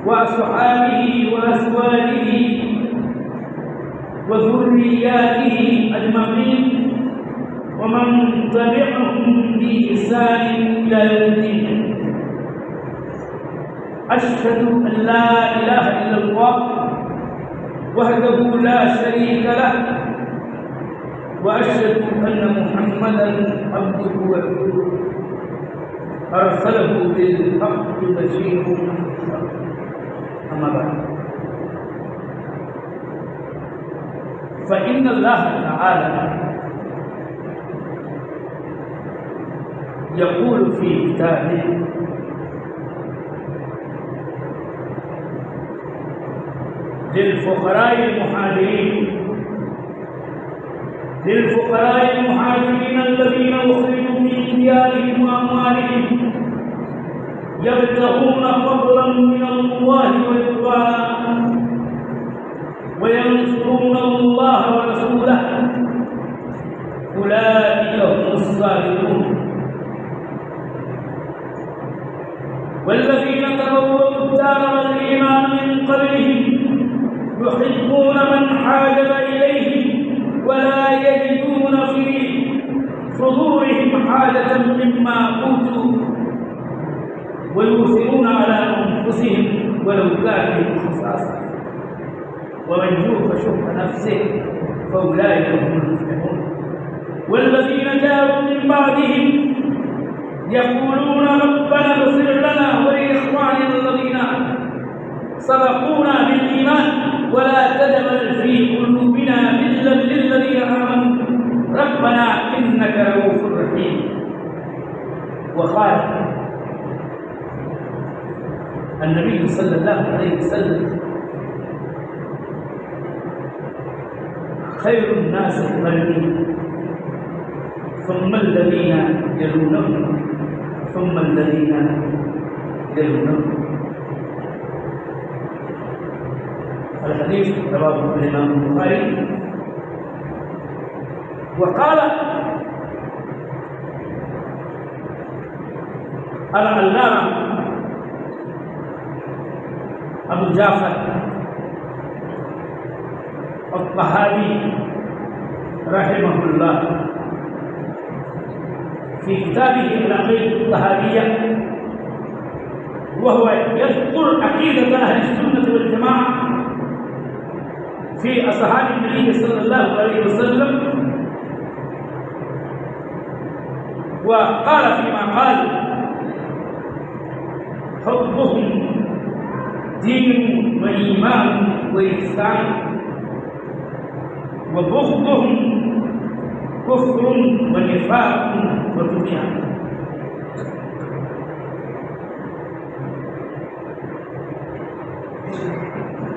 وأصحابه وأزواجه وذرياته أجمعين ومن تبعهم بإحسان إلى يوم الدين. أشهد أن لا إله إلا الله وحده لا شريك له وأشهد أن محمدا عبده ورسوله أرسله بالحق بشيرا ونذيرا. أما بعد فإن الله تعالى يقول في كتابه للفقراء المهاجرين الذين أخرجوا من ديارهم وأموالهم يبتغون فضلا من الله ورضوانا وينصرون الله ورسوله أولئك هم الصادقون. والذين تبوأوا الدار والإيمان من قبلهم يحبون من هاجر إليهم ولا يجدون في صدورهم حاجة مما أوتوا ويؤثرون على أنفسهم ولو كان بهم خصاصة ومن يوق شح نفسه فأولئك هم المفلحون. والذين جاءوا من بعدهم يقولون ربنا اغفر لنا ولإخواننا الذين سبقونا بالإيمان ولا تجعل في قلوبنا غلا للذين آمنوا ربنا إنك رؤوف رحيم. وقال النبي صلى الله عليه وسلم خير الناس قرني ثم الذين يلونهم ثم الذين يلونهم. الحديث رواه الإمام البخاري. وقال العلامة أبو جعفر الطحاوي رحمه الله في كتابه العقيدة الطحاوية وهو يذكر عقيدة أهل السنة والجماعة في أصحاب النبي صلى الله عليه وسلم. وقال فيما قال حبهم دين وإيمان وإحسان وبغضهم كفر ونفاق وطغيان.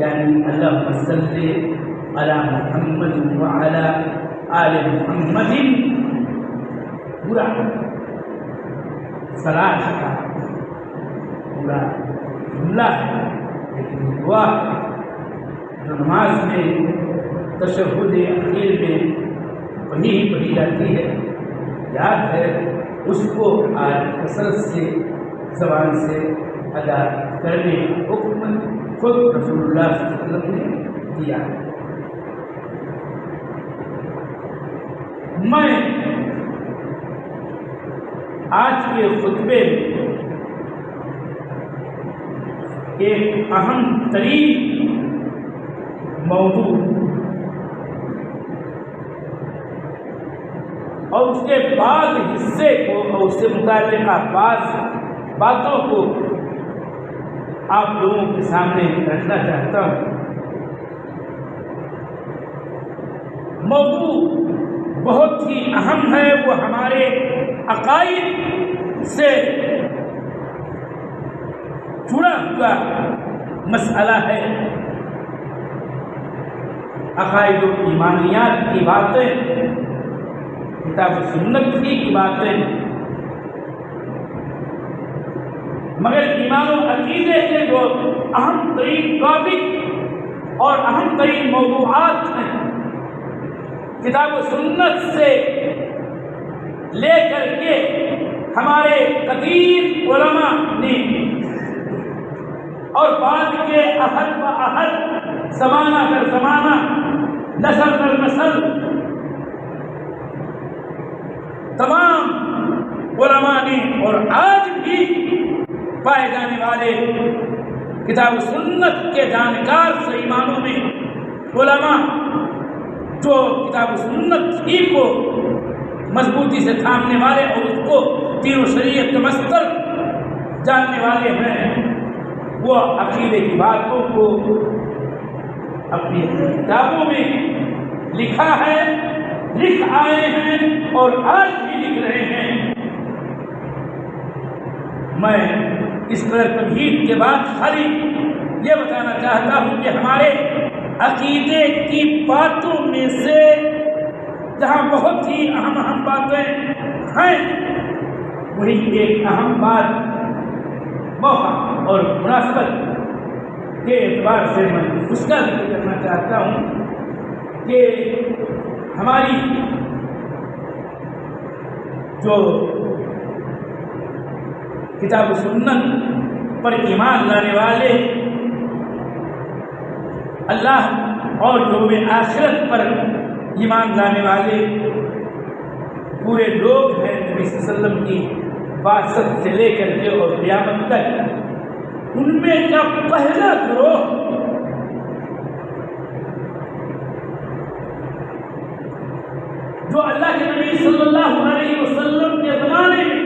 یعنی اللہم صلی علی محمد وعلی آل محمد پورا صلاۃ کا پورا جملہ ہے، لیکن دعا جو نماز میں تشہد اخیر میں وہی پڑھی جاتی ہے، یاد ہے، اس کو آج کثرت سے زبان سے ادا کرنے کا حکم خود رسول اللہ صلی اللہ علیہ وسلم نے دیا ہے۔ میں آج کے خطبے میں ایک اہم ترین موضوع اور اس کے بعض حصے کو اور اس سے متعلقہ بعض باتوں کو آپ لوگوں کے سامنے رکھنا چاہتا ہوں۔ موضوع بہت ہی اہم ہے، وہ ہمارے عقائد سے جڑا ہوا مسئلہ ہے۔ عقائد و ایمانیات کی باتیں، کتاب و سنت کی باتیں، مگر ایمان و عقیدے کے جو اہم ترین ٹاپک اور اہم ترین موضوعات ہیں، کتاب و سنت سے لے کر کے ہمارے قدیم علماء نے اور بعد کے عہد و عہد، زمانہ در زمانہ، نسل در نسل، تمام علماء نے اور آج بھی پائے جانے والے کتاب و سنت کے جانکار صحیح معنوں میں علماء جو کتاب و سنت ہی کو مضبوطی سے تھامنے والے اور اس کو دین و شریعت کے مستر جاننے والے ہیں، وہ عقیدے کی باتوں کو اپنی کتابوں میں لکھا ہے، لکھ آئے ہیں اور آج بھی لکھ رہے ہیں۔ میں اس قدر تمہید کے بعد خالی یہ بتانا چاہتا ہوں کہ ہمارے عقیدے کی باتوں میں سے جہاں بہت ہی اہم باتیں ہیں، وہی ایک اہم بات موقع اور مناسبت کے اعتبار سے میں اس کا ذکر کرنا چاہتا ہوں کہ ہماری جو کتاب و سنت پر ایمان لانے والے، اللہ اور یوم آخرت پر ایمان لانے والے پورے لوگ ہیں، نبی صلی اللہ علیہ وسلم کی بعثت سے لے کر کے اور قیامت تک، ان میں کا پہلا گروہ جو اللہ کے نبی صلی اللہ علیہ وسلم کے زمانے میں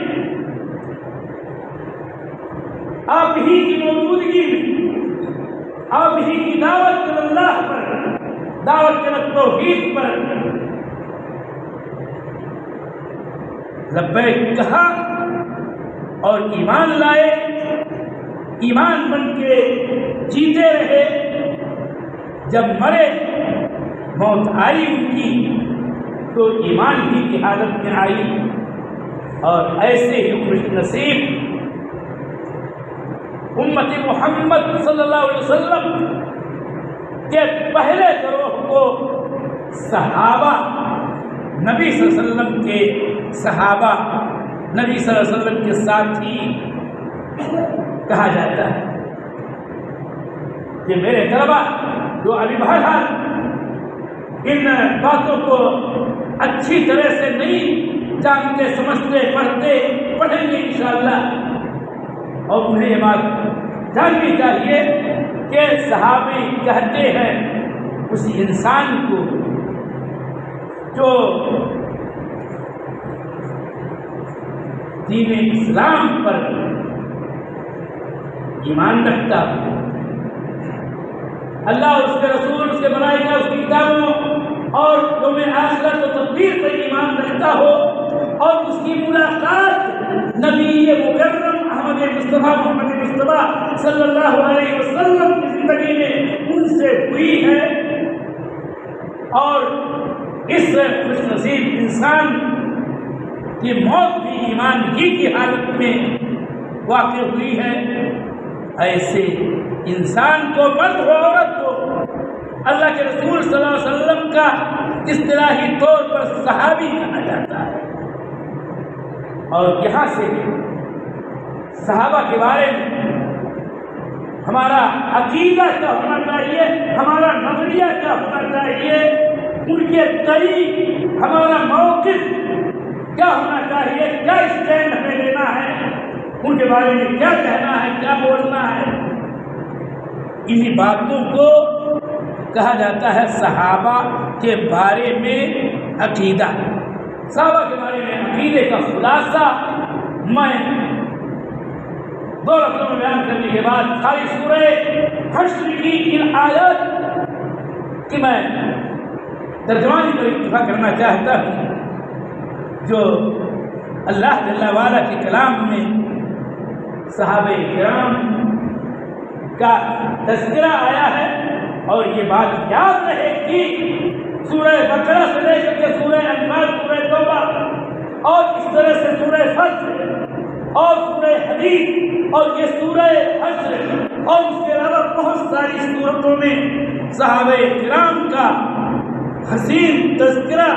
آپ ہی کی موجودگی میں، آپ ہی کی دعوت اللہ پر، دعوت توحید پر لبیک کہا اور ایمان لائے، ایمان بن کے جیتے رہے۔ جب مرے، موت آئی ان کی، تو ایمان ہی کی حالت میں آئی، اور ایسے ہی خوش نصیب امت محمد صلی اللہ علیہ وسلم کے پہلے گروہ کو صحابہ، نبی صلی اللہ علیہ وسلم کے صحابہ، نبی صلی اللہ علیہ وسلم کے ساتھی کہا جاتا ہے۔ کہ میرے طلبہ جو ابھی بہرحال ان باتوں کو اچھی طرح سے نہیں جانتے، سمجھتے، پڑھیں گے انشاءاللہ، اور انہیں یہ بات جاننی چاہیے کہ صحابی کہتے ہیں اس انسان کو جو دین اسلام پر ایمان رکھتا ہو، اللہ اور اس کے رسول، اس کے ملائکہ، اس کی کتابوں اور یوم آخرت و تقدیر پر ایمان رکھتا ہو، اور اس کی ملاقات نبی مکرم احمد مصطفیٰ محمد مصطفیٰ صلی اللہ علیہ وسلم کی زندگی میں ان سے ہوئی ہے، اور اس خوش نصیب انسان کی موت بھی ایمان ہی کی حالت میں واقع ہوئی ہے، ایسے انسان کو مرد ہو عورت ہو اللہ کے رسول صلی اللہ علیہ وسلم کا اصطلاحی طور پر صحابی کہا جاتا ہے۔ اور یہاں سے صحابہ کے بارے میں ہمارا عقیدہ کیا ہونا چاہیے، ہمارا نظریہ کیا ہونا چاہیے، ان کے قریب ہمارا موقف کیا ہونا چاہیے، کیا اسٹینڈ ہمیں لینا ہے، ان کے بارے میں کیا کہنا ہے، کیا بولنا ہے، انہی باتوں کو کہا جاتا ہے صحابہ کے بارے میں عقیدہ۔ صحابہ کے بارے میں عقیدے کا خلاصہ میں دو لفظوں میں بیان کرنے کے بعد ساری سورہ حشر کی ان آیات کی میں ترجمانی پر اکتفا کرنا چاہتا ہوں، جو اللہ جل وعلا کے کلام میں صحابہ کرام کا تذکرہ آیا ہے۔ اور یہ بات یاد رہے کہ سورہ بقرہ سے لے کر کے سورہ انفال، سورہ توبہ، اور اس طرح سے سورہ فجر اور سورہ حدید اور یہ سورہ حشر اور اس کے علاوہ بہت ساری سورتوں میں صحابہ کرام کا حسین تذکرہ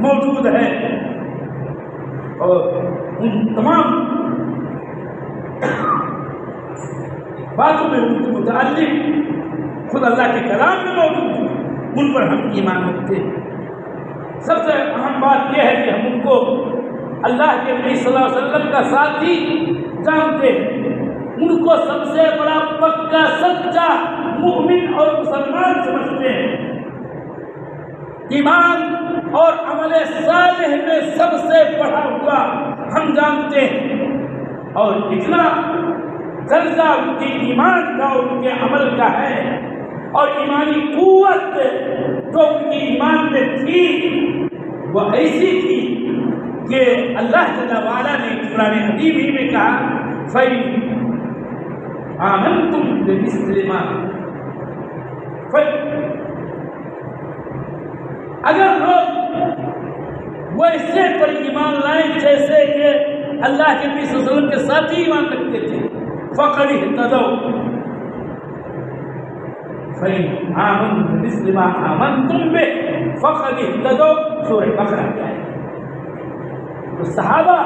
موجود ہے، اور ان تمام باتوں میں ان کے متعلق خود اللہ کے کلام میں موجود ہے، ان پر ہم ایمان رکھتے ہیں۔ سب سے اہم بات یہ ہے کہ ہم ان کو اللہ کے نبی صلی اللہ علیہ وسلم کا ساتھی جانتے ہیں، ان کو سب سے بڑا پکا سچا مومن اور مسلمان سمجھتے ہیں، ایمان اور عمل صالح میں سب سے بڑا ہوا ہم جانتے ہیں، اور اتنا درجہ ان کے ایمان کا اور ان کے عمل کا ہے، اور ایمانی قوت جو ان کی ایمان میں تھی وہ ایسی تھی کہ اللہ جل وعلا نے قرآن حکیم ہی میں کہا فَإِنْ آمَنْتُمْ بِمِثْلِ مَا، اگر لوگ ویسے پر ایمان لائیں جیسے کہ اللہ کے نبی صلی اللہ علیہ وسلم کے ساتھی ایمان رکھتے تھے، فَقَدِ اهْتَدَوْا فَإِنْ آمَنْتُمْ بِمِثْلِ مَا آمَنْتُمْ بِهِ فَقَدِ اهْتَدَوْا، سورہ بقرہ کی آیت۔ تو صحابہ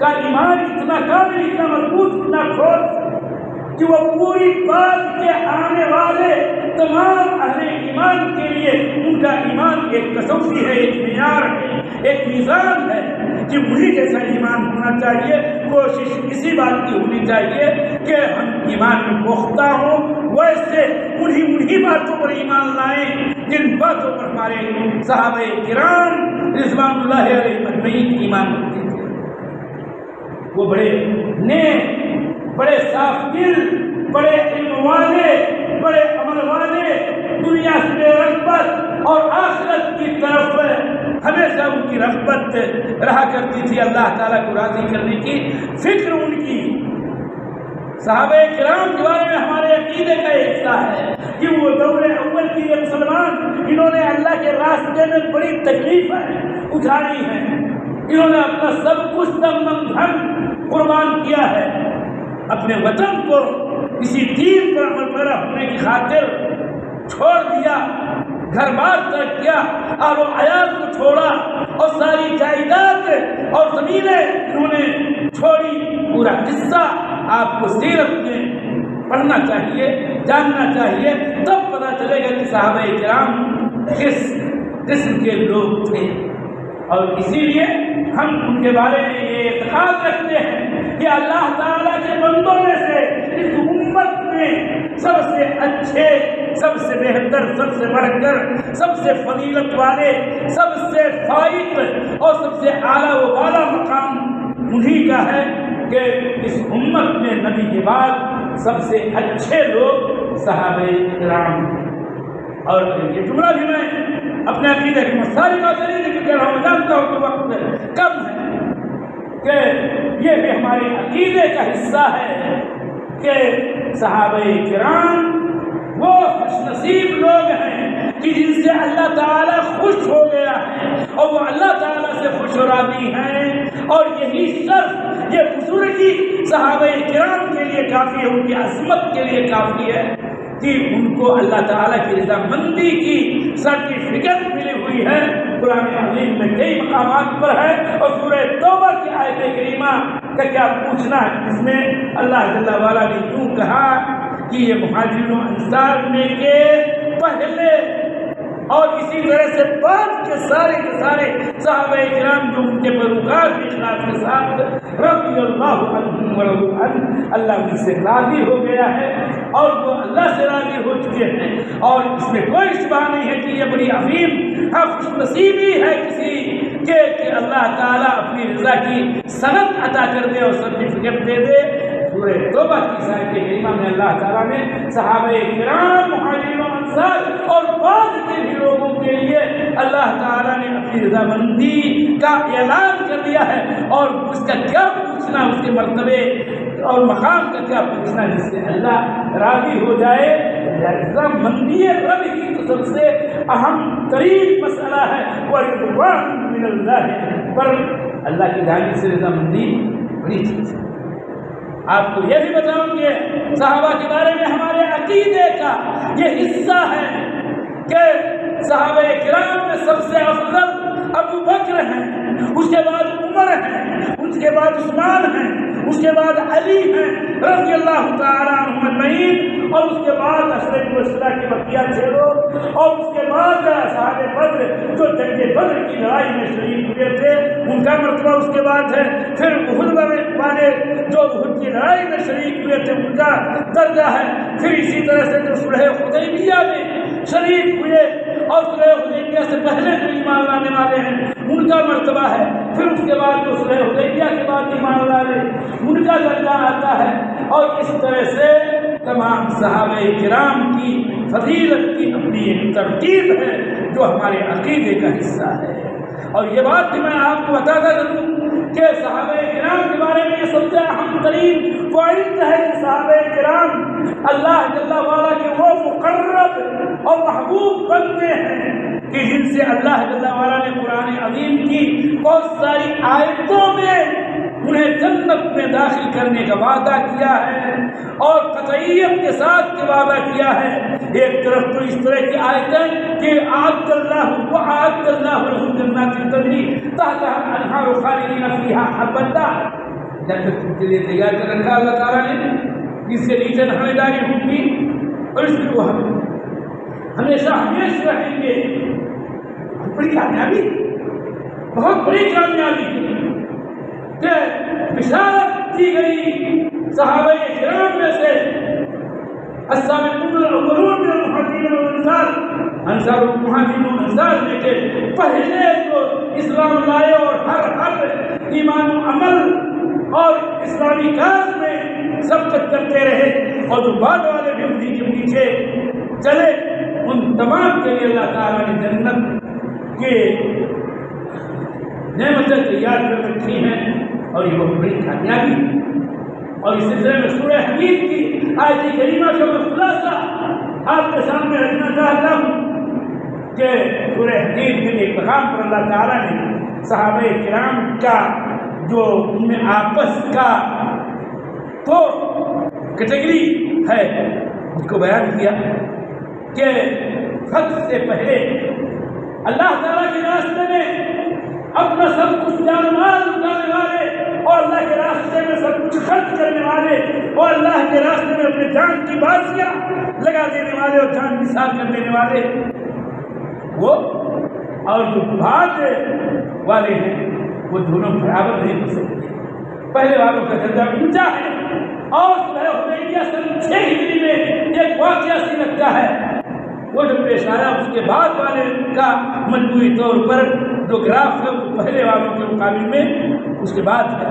کا ایمان اتنا کامل، اتنا مضبوط، اتنا ٹھوس کہ وہ پوری بات کے آنے والے تمام اہل ایمان کے لیے ان کا ایمان ایک کسوٹی ہے، ایک معیار ہے، ایک میزان ہے کہ انہی جیسا ایمان ہونا چاہیے۔ کوشش اسی بات کی ہونی چاہیے کہ ہم ایمان میں پختہ ہوں، ویسے انہی باتوں پر ایمان لائیں جن باتوں پر ہمارے صحابہ کرام رضوان اللہ علیہ اجمعین ایمان رکھتے تھے۔ وہ بڑے نیک، بڑے صاف دل، بڑے علم والے، بڑے عمل والے، دنیا سے بے رغبت اور آخرت کی طرف ہمیشہ ان کی رغبت رہا کرتی تھی، اللہ تعالیٰ کو راضی کرنے کی فکر ان کی۔ صحابہ کرام کے بارے میں ہمارے عقیدے کا حصہ ہے کہ وہ دور اول کی یہ مسلمان، انہوں نے اللہ کے راستے میں بڑی تکلیفیں اٹھائی ہیں، انہوں نے اپنا سب کچھ تن من دھن قربان کیا ہے، اپنے وطن کو اسی دین پر عمل پیرا ہونے کی خاطر چھوڑ دیا، گھر بار ترک کیا، اہل و عیال کو چھوڑا، اور ساری جائیداد اور زمینیں انہوں نے چھوڑی۔ پورا قصہ آپ کو سیرت میں پڑھنا چاہیے، جاننا چاہیے، تب پتہ چلے گا کہ صحابہ کرام کس قسم کے لوگ تھے۔ اور اسی لیے ہم ان کے بارے میں یہ اعتقاد رکھتے ہیں کہ اللہ تعالیٰ کے بندوں میں سے اس امت میں سب سے اچھے، سب سے بہتر، سب سے بڑھ کر، سب سے فضیلت والے، سب سے فائق اور سب سے اعلیٰ و بالا مقام انہی کا ہے کہ اس امت میں نبی کے بعد سب سے اچھے لوگ صحابہ کرام ہیں۔ اور یہ جملہ بھی میں اپنے عقیدے کی ساری باتیں نہیں ذکر کر رہا ہوں، جانتا ہوں کہ وقت کم ہے، کہ یہ بھی ہمارے عقیدے کا حصہ ہے کہ صحابہ کرام وہ خوش نصیب لوگ ہیں کہ جن سے اللہ تعالیٰ خوش ہو گیا ہے اور وہ اللہ تعالیٰ سے خوش و راضی ہیں، اور یہی شرف، یہ بزرگی صحابہ کرام کے لیے کافی ہے، ان کی عظمت کے لیے کافی ہے کہ ان کو اللہ تعالیٰ کی رضامندی کی سرٹیفکیٹ ملی ہوئی ہے۔ قرآن عظیم میں کئی مقامات پر ہے، اور سورہ توبہ کی آیت کریمہ کا کیا پوچھنا ہے، اس میں اللہ جل وعلا نے یوں کہا کہ یہ مہاجرین و انصار میں کے پہلے اور اسی طرح سے بعد کے سارے صحابہ کرام جو ان کے پیروکار کے اخلاص کے ساتھ رضی اللہ عنہم ورضوا عنہ، اللہ ان سے راضی ہو گیا ہے اور وہ اللہ سے راضی ہو چکے ہیں، اور اس میں کوئی شبہ نہیں ہے کہ یہ بڑی عظیم خوش نصیبی ہے کسی کے کہ اللہ تعالیٰ اپنی رضا کی سند عطا کر دے اور سرٹیفکیٹ دے دے۔ سورہ توبہ کی آیت کریمہ میں اللہ تعالیٰ نے صحابہ کرام، مہاجرین و انصار اور بعد کے بھی لوگوں کے لیے اللہ تعالیٰ نے اپنی رضامندی کا اعلان کر دیا ہے، اور اس کا کیا پوچھنا، اس کے مرتبے اور مقام کا کیا پوچھنا جس سے اللہ راضی ہو جائے۔ رضامندی رب ہی تو سب سے اہم ترین مسئلہ ہے، وَرِضْوَانٌ مِّنَ اللَّهِ، پر اللہ کی جانب سے رضامندی بڑی چیز ہے۔ آپ کو یہ بھی بتاؤں گے صحابہ کے بارے میں ہمارے عقیدے کا یہ حصہ ہے کہ صحابہ کرام میں سب سے افضل ابو بکر ہیں، اس کے بعد عمر ہیں، اس کے بعد عثمان ہیں، اس کے بعد علی ہیں رضی اللہ تعالیٰ عنہم اجمعین، اور اس کے بعد عشرہ مبشرہ کے بقیہ 6 لوگ، اور اس کے بعد اصحاب بدر جو جنگ بدر کی لڑائی میں شریک ہوئے تھے ان کا مرتبہ اس کے بعد ہے، پھر احد والے جو احد کی لڑائی میں شریک ہوئے تھے ان کا درجہ ہے، پھر اسی طرح سے جو صلح حدیبیہ میں شریک ہوئے اور صلح حدیبیہ سے پہلے جو ایمان لانے والے ہیں ان کا مرتبہ ہے، پھر اس کے بعد جو صلح حدیبیہ کے بعد ایمان لانے ان کا درجہ آتا ہے، اور اس طرح سے تمام صحابہ کرام کی فضیلت کی اپنی ایک ترتیب ہے جو ہمارے عقیدے کا حصہ ہے۔ اور یہ بات بھی میں آپ کو بتاتا چلوں کہ صحابہ کرام کے بارے میں یہ سب سے اہم ترین پوائنٹ ہے کہ صحابہ کرام اللہ جل وعلا کے وہ مقرب اور محبوب بنتے ہیں کہ جن سے اللہ جل وعلا نے قرآن عظیم کی بہت ساری آیتوں میں انہیں جنت میں داخل کرنے کا وعدہ کیا ہے، اور قطعیت کے ساتھ یہ وعدہ کیا ہے۔ ایک طرف تو اس طرح کی آیتیں کہ اعد اللہ لهم جنات تجری تحتها الانہار خالدین فیہا ابدا، جنت کے لیے تیار کر رکھا اللہ تعالیٰ نے، جس کے نیچے نہریں جاری ہوں گی اور اس میں وہ ہمیشہ رہیں گے۔ بڑی کامیابی، بہت بڑی کامیابی کہ بشارت دی گئی صحابہ کرام میں سے السابقون الاولون من المہاجرین والانصار، انصار و مہاجرین والانصار میں کے پہلے جو اسلام لائے اور ہر ایمان و عمل اور اسلامی کاج میں سبقت کرتے رہے، اور جو بعد والے بھی انہیں کے پیچھے چلے، ان تمام کے لیے اللہ تعالیٰ نے جنت کے نعمتیں تیار کر رکھی ہیں، اور یہ بہت بڑی کامیابی۔ اور اس سلسلے میں سورہ حدید کی آیت کریمہ کا میں خلاصہ آپ کے سامنے رکھنا چاہتا ہوں کہ سورہ حدید میں ایک مقام پر اللہ تعالیٰ نے صحابہ کرام کا جو ان میں آپس کا تو کیٹیگری ہے اس کو بیان کیا کہ فتح سے پہلے اللہ تعالیٰ کے راستے میں اپنا سب کچھ جان مال لٹانے والے اور اللہ کے راستے میں سب کچھ خرچ کرنے والے اور اللہ کے راستے میں اپنے جان کی بازیاں لگا دینے والے اور جان نثار کر دینے والے وہ، اور جو بعد والے ہیں وہ دونوں برابر نہیں ہو سکتے۔ پہلے والوں کا درجہ اونچا ہے، اور صلح حدیبیہ سن 6 ہجری میں ایک واقعہ سی لگتا ہے، وہ جو پیش آیا اس کے بعد والے کا مجموعی طور پر جو گراف ہے وہ پہلے والوں کے مقابل میں اس کے بعد ہے،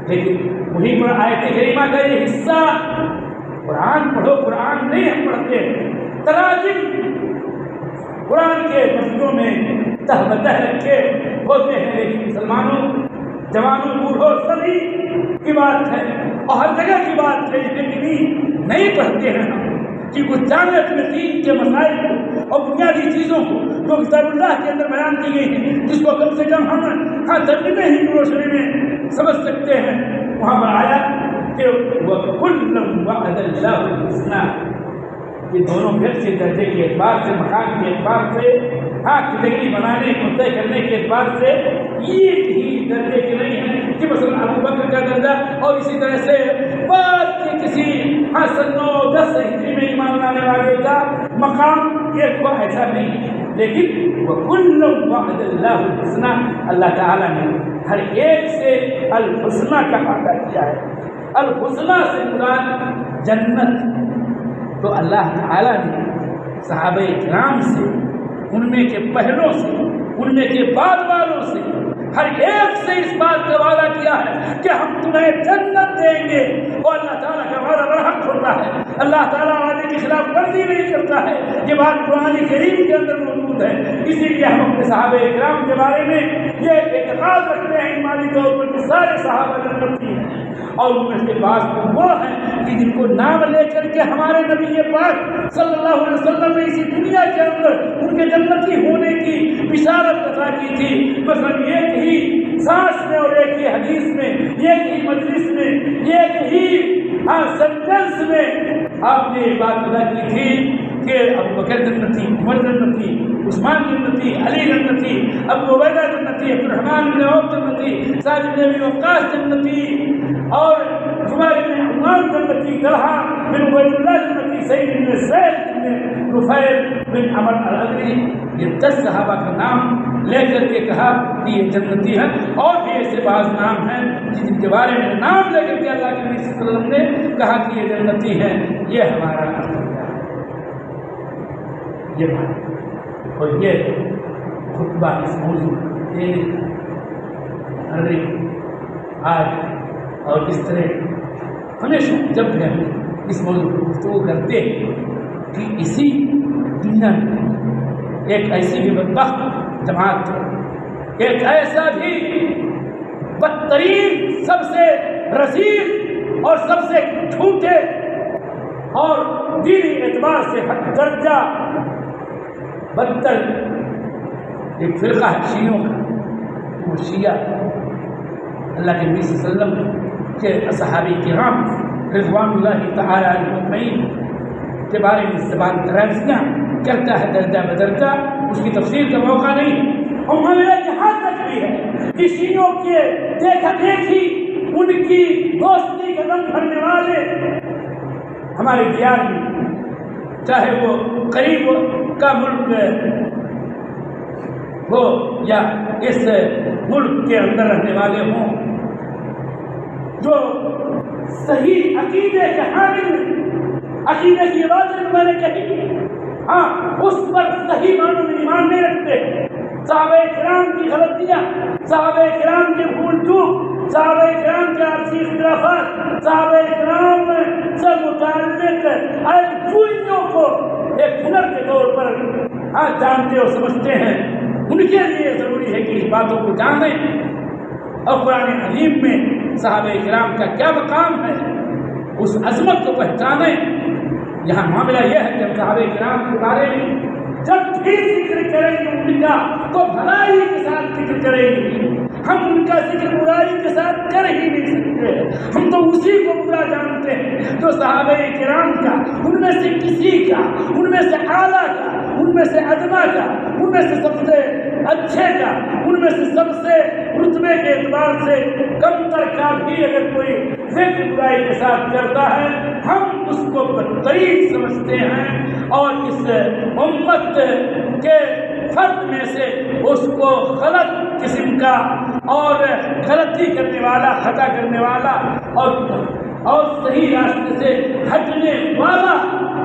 لیکن وہیں پر آیت کریمہ کا یہ حصہ قرآن پڑھو، قرآن نہیں ہم پڑھتے، تراجم قرآن کے مسجدوں میں تہ بتہ رکھے ہوتے ہیں، لیکن مسلمانوں جوانوں بوڑھوں سبھی کی بات ہے اور ہر جگہ کی بات ہے، لیکن نہیں پڑھتے ہیں ہم، کہ وہ جانے اپنے دین کے مسائل کو اور بنیادی چیزوں کو جو کتاب اللہ کے اندر بیان کی گئی ہیں، جس کو کم سے کم ہم ترجمے ہی کی روشنی میں سمجھ سکتے ہیں، وہاں پر آیا کہ وَكُلًّا وَعَدَ اللَّهُ الْحُسْنَىٰ، یہ دونوں پھر سے درجے کے اعتبار سے، مقام کے اعتبار سے، کیٹیگری بنانے کو طے کرنے کے اعتبار سے ایک ہی درجے کے نہیں ہیں کہ مثلا ابو بکر کا درجہ اور اسی طرح سے بعد کے کسی 9-10 ہجری میں ایمان لانے والے کا مقام ایک کو ایسا نہیں ہے، لیکن وَكُلًّا وَعَدَ اللَّهُ الْحُسْنَىٰ، اللہ تعالیٰ نے ہر ایک سے الحسنہ کا وعدہ کیا ہے۔ الحسنہ سے مراد جنت، تو اللہ تعالیٰ نے صحابہ کرام سے، ان میں کے پہلوں سے، ان میں کے بعد والوں سے، ہر ایک سے اس بات کا وعدہ کیا ہے کہ ہم تمہیں جنت دیں گے، اور اللہ تعالیٰ کا وعدہ برحق ہوتا ہے، اللہ تعالیٰ وعدے کی خلاف ورزی نہیں کرتا ہے، یہ بات قرآن کریم کے اندر موجود ہے۔ اسی لیے ہم اپنے صحابہ کرام کے بارے میں یہ اعتقاد رکھتے ہیں ایمانی طور پر کہ سارے صحابہ جنتی ہیں، اور ان میں سے بعض وہ ہیں کہ جن کو نام لے کر کے ہمارے نبی پاک صلی اللہ علیہ وسلم نے اسی دنیا کے اندر ان کے جنتی ہونے کی بشارت عطا کی تھی۔ مثلا ایک ہی سانس میں اور ایک ہی حدیث میں، ایک ہی مجلس میں، ایک ہی سینٹنس میں آپ نے یہ بات ادا کی تھی کہ ابو بکر جنتی، عمر جنتی، عثمان جنتی، علی جنتی، ابو عبیدہ جنتی، عبدالرحمن بن عوف جنتی، سعد بن ابی وقاص جنتی، اور جبیر بن عمار جنتی، طلحہ بن عبید اللہ جنتی، سعید بن زید بن نفیل بن عمر العدوی، یہ 10 صحابہ کا نام لے کر کے کہا کہ یہ جنتی ہیں، اور بھی ایسے بعض نام ہیں جن کے بارے میں نام لے کر کے اللہ کے نبی صلی اللہ علیہ وسلم نے کہا کہ یہ جنتی ہیں۔ یہ ہمارا عقیدہ ہے، یہ بات، اور یہ خطبہ اس موضوع آج اور اس طرح ہمیشہ جب بھی ہم اس موضوع پر گفتگو کرتے ہیں کہ اسی دنیا میں ایک ایسی بھی بدبخت جماعت، ایک ایسا بھی بدترین، سب سے رذیل اور سب سے جھوٹے اور دینی اعتبار سے حد درجہ بدتر ایک فرقہ ہے شیعوں کا، وہ شیعہ اللہ کے نبی صلی اللہ علیہ وسلم کے صحابی کرام رضوان اللہ تعالی علیہم اجمعین کے بارے میں زبان درازیاں کرتا ہے درجہ بدرجہ، اس کی تفسیر کا موقع نہیں، اور ہمیں یہاں تک بھی ہے کہ شیعوں کے دیکھا دیکھی، ان کی دوستی کا دم بھرنے والے ہمارے دیار میں، چاہے وہ قریب کا ملک ہو یا اس ملک کے اندر رہنے والے ہوں، جو صحیح عقیدے کے حامل، عقیدے کی باتیں میں نے کہی، اس پر صحیح معنوں میں ایمان نہیں رکھتے، صحابہ کرام کی غلطیاں، صحابہ کرام کے بھول چوک، صحابہ کرام کے آپسی اختلافات، صحابہ کرام سے متعلق الجھوئیوں کو ایک ہنر کے طور پر جانتے اور سمجھتے ہیں، ان کے لیے ضروری ہے کہ اس باتوں کو جانیں، اور قرآن عظیم میں صحابہ کرام کا کیا مقام ہے اس عظمت کو پہچانیں۔ یہاں معاملہ یہ ہے کہ ہم صحابہ کرام کے بارے میں جب بھی ذکر کریں گے ان کا تو بھلائی کے ساتھ ذکر کریں گے، ہم ان کا ذکر برائی کے ساتھ کر ہی نہیں سکتے، ہم تو اسی کو برا جانتے ہیں جو صحابہ کرام کا، ان میں سے کسی کا، ان میں سے اعلیٰ کا، ان میں سے ادنا کا، ان میں سے سب سے اچھے کا، ان میں سے سب سے رتبے کے اعتبار سے کم تر کا بھی اگر کوئی ذکر برائی کے ساتھ کرتا ہے، ہم اس کو بدترین سمجھتے ہیں، اور اس امت کے فرد میں سے اس کو غلط قسم کا اور غلطی کرنے والا، خطا کرنے والا اور صحیح راستے سے ہٹنے والا،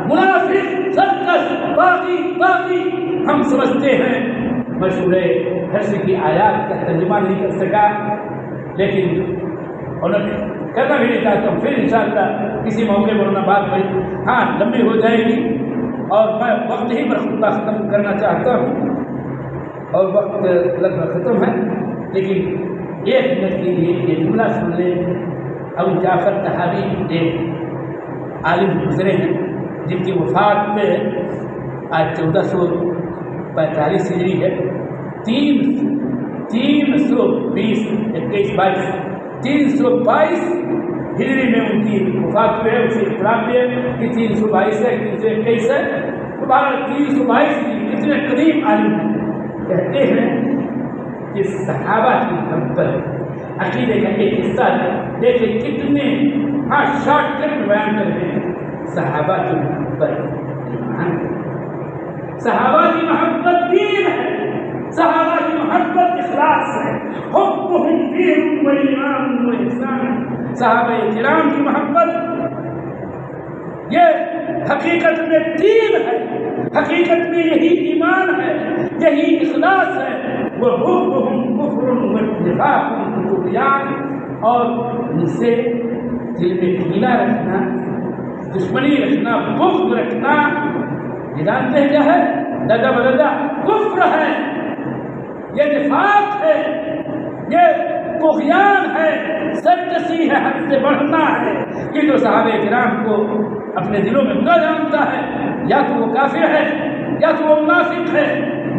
منافق، سرکش، باغی ہم سمجھتے ہیں۔ مشہور حشر کی آیات کا ترجمہ نہیں کر سکا، لیکن کرنا بھی نہیں چاہتا ہوں، پھر انشاءاللہ کسی موقع پر انہیں بات ہوئی، لمبی ہو جائے گی، اور میں وقت ہی پر خطبہ ختم کرنا چاہتا ہوں، اور وقت لگ بھگ ختم ہے، لیکن 1 منٹ کے لیے یہ جملہ سن لیں۔ ابو جعفر طحاوی ایک عالم گزرے ہیں، جن کی وفات پہ آج 1445 ہجری ہے، 322 ہجری میں ان کی وفات ہوئی ہے۔ اسی اختلاف بھی ہے کہ 322 ہے کہ 321 ہے، تو 322 اتنے قدیم عالم کہتے ہیں کہ صحابہ کی محبت عقیدے کا ایک حصہ ہے۔ دیکھیں کتنے شارٹ کٹ بیان کر رہے ہیں۔ صحابہ کی محبت ایمان ہے، صحابہ کی محبت دین ہے، صحابہ کی محبت اخلاص ہے، حبهم دین و ایمان و احسان۔ صحابہ کرام کی محبت یہ حقیقت میں دین ہے، حقیقت میں یہی ایمان ہے، یہی اخلاص ہے۔ وَحُبُّهُمْ كُفْرٌ وَاتِّفَاقٌ طُغْيَانٌ، اور ان سے دل میں کینہ رکھنا، دشمنی رکھنا، بغض رکھنا، یہ جانتے ہیں کیا ہے؟ دگا بدگا کفر ہے، یہ نفاق ہے، یہ طغیان ہے، سرکشی ہے، حد سے بڑھنا ہے۔ یہ جو صحابہ کرام کو اپنے دلوں میں برا جانتا ہے، یا تو وہ کافر ہے، یا تو وہ منافق ہے،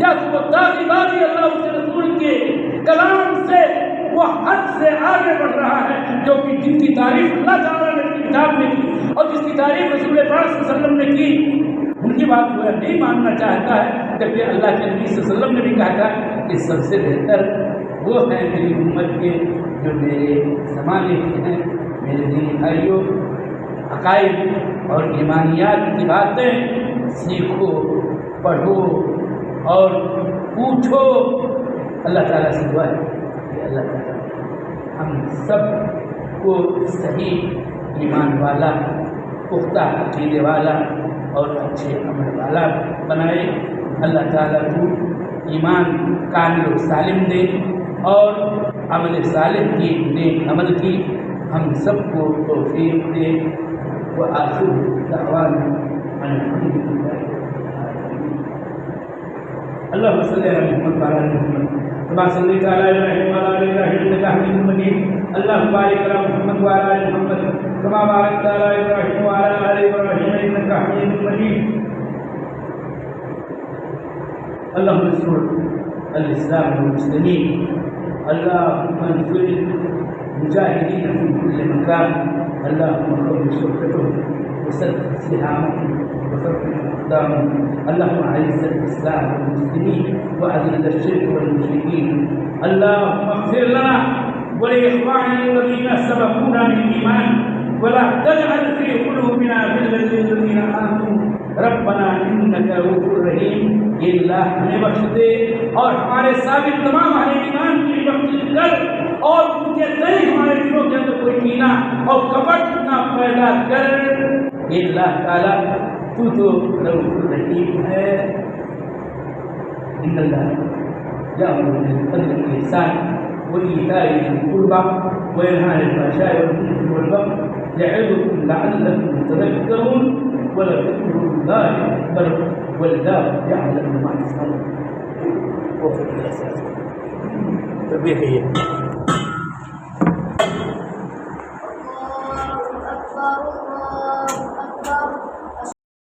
یا تو وہ داغی باغی اللہ اس رسول کے کلام سے وہ حد سے آگے بڑھ رہا ہے، جو کہ جن کی تعریف اللہ تعالیٰ نے اپنی کتاب میں کی اور جس کی تعریف رسول پاک صلی اللہ علیہ وسلم نے کی، ان کی بات وہ نہیں ماننا چاہتا ہے۔ جبکہ اللہ کے نبی صلی اللہ علیہ وسلم نے بھی کہا تھا کہ سب سے بہتر وہ ہیں میری امت کے جو میرے زمانے کے ہیں۔ میرے دینی بھائیوں، عقائد اور ایمانیات کی باتیں سیکھو، پڑھو اور پوچھو۔ اللہ تعالیٰ سے دعا ہے کہ اللہ تعالیٰ ہم سب کو صحیح ایمان والا، پختہ عقیدے والا اور اچھے عمل والا بنائے۔ اللہ تعالیٰ کو ایمان کامل و سالم دے اور عمل صالح کی، نیک عمل کی ہم سب کو توفیق دے۔ وآخر دعوانا الحمد للہ۔ اللهم صل على محمد وعلى آل محمد كما صليت على ابراهيم وعلى آل ابراهيم انك حميد مجيد۔ اللهم بارك على محمد وعلى آل محمد كما باركت على ابراهيم وعلى آل ابراهيم انك حميد مجيد۔ اللهم انصر الاسلام والمسلمين، اللهم انصر المجاهدين في كل مكان، اللهم خذ شوكتهم وسدد سهامهم وثبت اقدامهم، اللهم اعز الاسلام والمسلمين واذل الشرك والمشركين، اللهم اغفر لنا ولاخواننا الذين سبقونا بالايمان ولا تجعل في قلوبنا غلا للذين امنوا ربنا انك رؤوف رحیم۔ یہ اللہ ہمیں بخش دے اور ہمارے سابق تمام اہل ایمان کی بخش کر، اور ان کے ذریعے ہمارے دلوں کے اندر کوئی کینہ اور کپٹ نہ پیدا کر۔ یہ اللہ تعالیٰ تو رؤوف رحیم ہے۔ ان اللہ یأمر بالعدل والإحسان وإيتاء ذي القربى وينهى عن الفحشاء والمنكر والبغي يعظكم لعلكم تذكرون ولذكر الله أكبر والله يعلم ما تصنعون۔